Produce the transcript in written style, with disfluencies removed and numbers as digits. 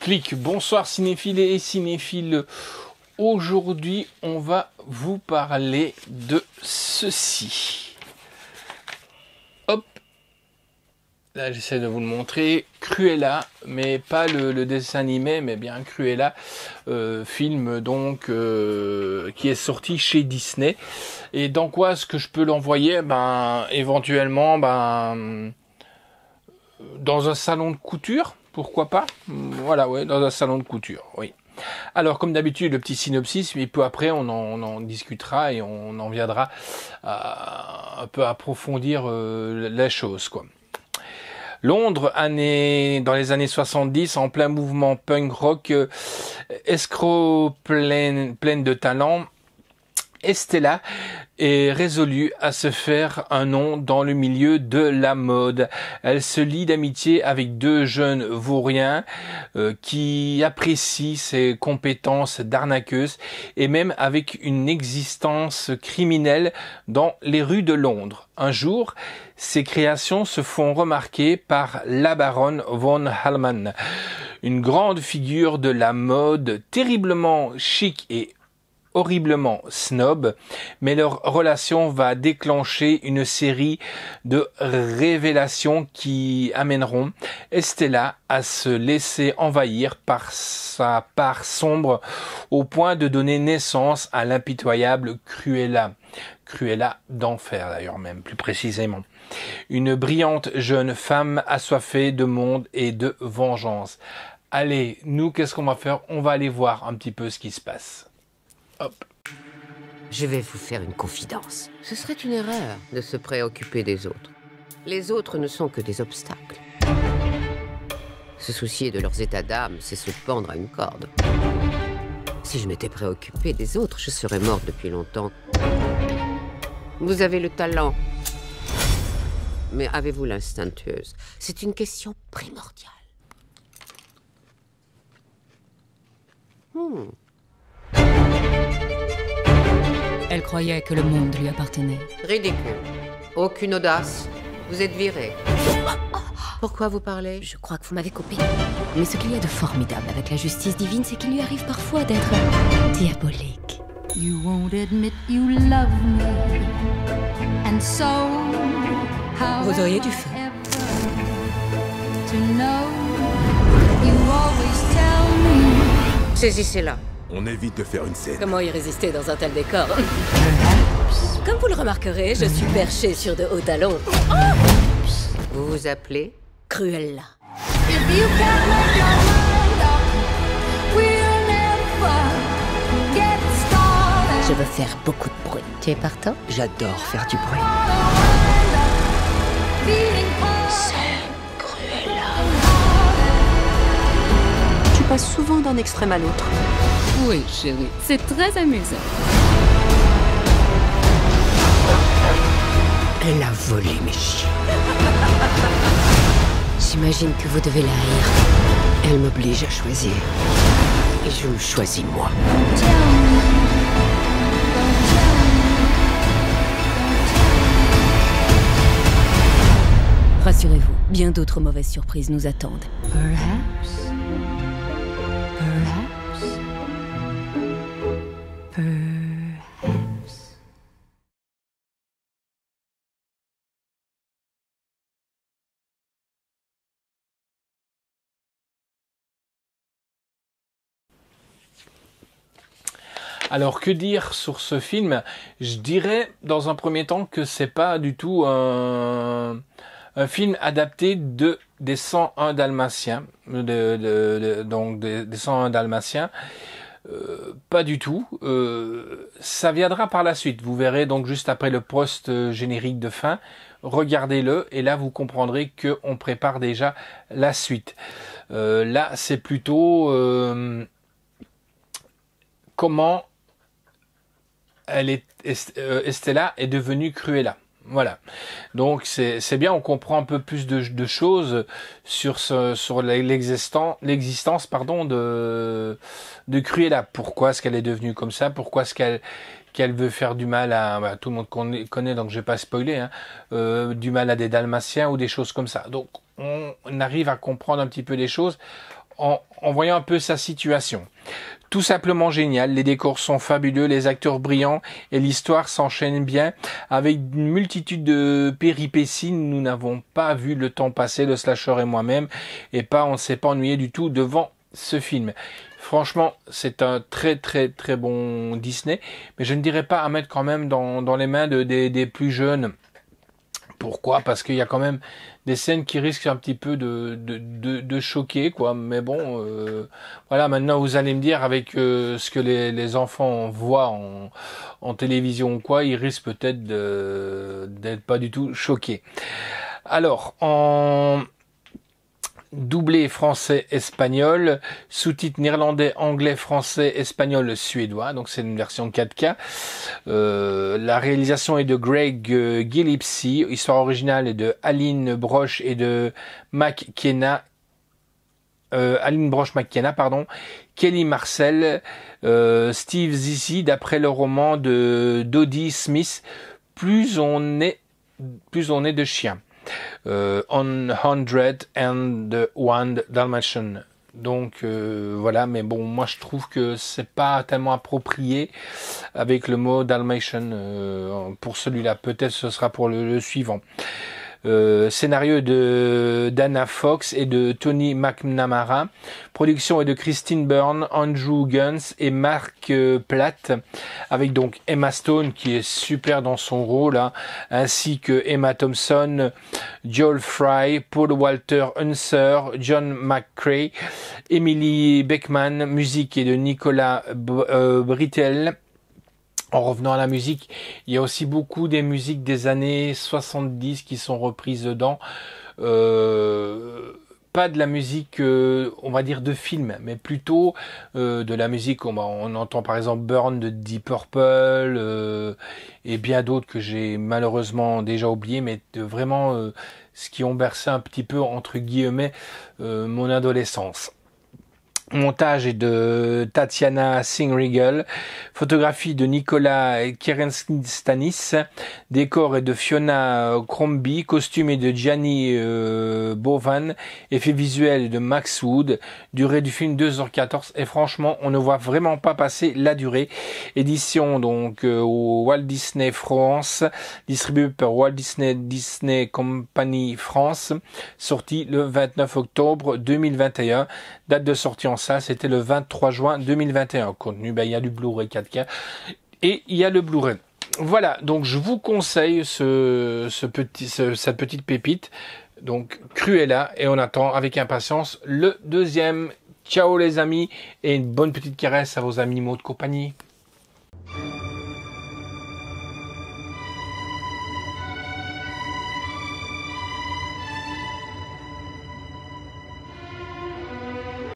Clic, bonsoir cinéphiles et cinéphiles. Aujourd'hui, on va vous parler de ceci. Hop, là j'essaie de vous le montrer. Cruella, mais pas le dessin animé, mais bien Cruella, film donc qui est sorti chez Disney. Et dans quoi est-ce que je peux l'envoyer? Éventuellement, dans un salon de couture. Pourquoi pas? Voilà, ouais, dans un salon de couture, oui. Alors, comme d'habitude, le petit synopsis, mais peu après, on en discutera et on en viendra à un peu approfondir la chose, quoi. Londres, dans les années 70, en plein mouvement punk rock, escroc pleine de talent, Estella est résolue à se faire un nom dans le milieu de la mode. Elle se lie d'amitié avec deux jeunes vauriens qui apprécient ses compétences d'arnaqueuse et même avec une existence criminelle dans les rues de Londres. Un jour, ses créations se font remarquer par la baronne von Hallman, une grande figure de la mode terriblement chic et horriblement snob, mais leur relation va déclencher une série de révélations qui amèneront Estella à se laisser envahir par sa part sombre au point de donner naissance à l'impitoyable Cruella. Cruella d'enfer d'ailleurs même, plus précisément. Une brillante jeune femme assoiffée de monde et de vengeance. Allez, nous qu'est-ce qu'on va faire? On va aller voir un petit peu ce qui se passe. Hop. Je vais vous faire une confidence. Ce serait une erreur de se préoccuper des autres. Les autres ne sont que des obstacles. Se soucier de leurs états d'âme, c'est se pendre à une corde. Si je m'étais préoccupé des autres, je serais morte depuis longtemps. Vous avez le talent. Mais avez-vous l'instinct tueuse? C'est une question primordiale. Elle croyait que le monde lui appartenait. Ridicule. Aucune audace. Vous êtes viré. Pourquoi vous parlez? Je crois que vous m'avez coupé. Mais ce qu'il y a de formidable avec la justice divine, c'est qu'il lui arrive parfois d'être diabolique. You won't admit you love me. And so, how Vous auriez dû faire. to know, you always tell me. Saisissez-la. On évite de faire une scène. Comment y résister dans un tel décor? Comme vous le remarquerez, je suis perchée sur de hauts talons. Vous vous appelez? Cruella. If you can't make your mind up, we'll never get started. Je veux faire beaucoup de bruit. Tu es partant? J'adore faire du bruit. Feeling Tu passes souvent d'un extrême à l'autre. Oui, chérie. C'est très amusant. Elle a volé mes chiens. J'imagine que vous devez la haïr. Elle m'oblige à choisir. Et je me choisis moi. Rassurez-vous, bien d'autres mauvaises surprises nous attendent. Perhaps. Alors, que dire sur ce film? Je dirais, dans un premier temps, que c'est pas du tout un film adapté des 101 Dalmatiens, donc des 101 Dalmatiens. Pas du tout. Ça viendra par la suite. Vous verrez donc juste après le post-générique de fin. Regardez-le et là vous comprendrez que on prépare déjà la suite. Là, c'est plutôt comment Estella est devenue Cruella. Voilà. Donc c'est bien, on comprend un peu plus de choses sur l'existence de Cruella. Pourquoi est-ce qu'elle est devenue comme ça? Pourquoi est-ce qu'elle veut faire du mal à tout le monde connaît, donc je vais pas spoiler, du mal à des Dalmatiens ou des choses comme ça. Donc on arrive à comprendre un petit peu les choses en voyant un peu sa situation. Tout simplement génial, les décors sont fabuleux, les acteurs brillants et l'histoire s'enchaîne bien avec une multitude de péripéties. Nous n'avons pas vu le temps passer, le slasher et moi-même, on ne s'est pas ennuyé du tout devant ce film. Franchement, c'est un très très très bon Disney, mais je ne dirais pas à mettre quand même dans les mains des plus jeunes. Pourquoi? Parce qu'il y a quand même des scènes qui risquent un petit peu de choquer, quoi. Mais bon, voilà, maintenant vous allez me dire avec ce que les enfants voient en télévision ou quoi, ils risquent peut-être d'être pas du tout choqués. Alors, en doublé français-espagnol, sous-titres néerlandais, anglais, français, espagnol, suédois, donc c'est une version 4K. La réalisation est de Greg Gillespie, histoire originale est de Aline Brosh et de McKenna, Kelly Marcel, Steve Zissy, d'après le roman de Dodie Smith, plus on est de chiens. On 101 Dalmatian. Donc voilà, mais bon, moi je trouve que c'est pas tellement approprié avec le mot Dalmatian pour celui-là. Peut-être ce sera pour le suivant. Scénario de Dana Fox et de Tony McNamara. Production est de Christine Byrne, Andrew Guns et Mark Platt, avec donc Emma Stone qui est super dans son rôle, hein, ainsi que Emma Thompson, Joel Fry, Paul Walter Unser, John McCrea, Emily Beckman. Musique est de Nicolas Britell. En revenant à la musique, il y a aussi beaucoup des musiques des années 70 qui sont reprises dedans. Pas de la musique, on va dire, de film, mais plutôt de la musique. On entend par exemple Burn de Deep Purple et bien d'autres que j'ai malheureusement déjà oubliés, mais vraiment ce qui ont bercé un petit peu, entre guillemets, mon adolescence. Montage est de Tatiana Singh-Regal, photographie de Nicolas Kerenstanis, décor est de Fiona Crombie, costume est de Gianni Bovan, effets visuels de Max Wood, durée du film 2h14 et franchement on ne voit vraiment pas passer la durée. Édition donc au Walt Disney France, distribué par Walt Disney Company France, sorti le 29 octobre 2021, date de sortie en salle, c'était le 23 juin 2021. Contenu, il y a du Blu-ray 4K et il y a le Blu-ray. Voilà, donc je vous conseille cette petite pépite, donc Cruella, et on attend avec impatience le deuxième. Ciao les amis, et une bonne petite caresse à vos animaux de compagnie.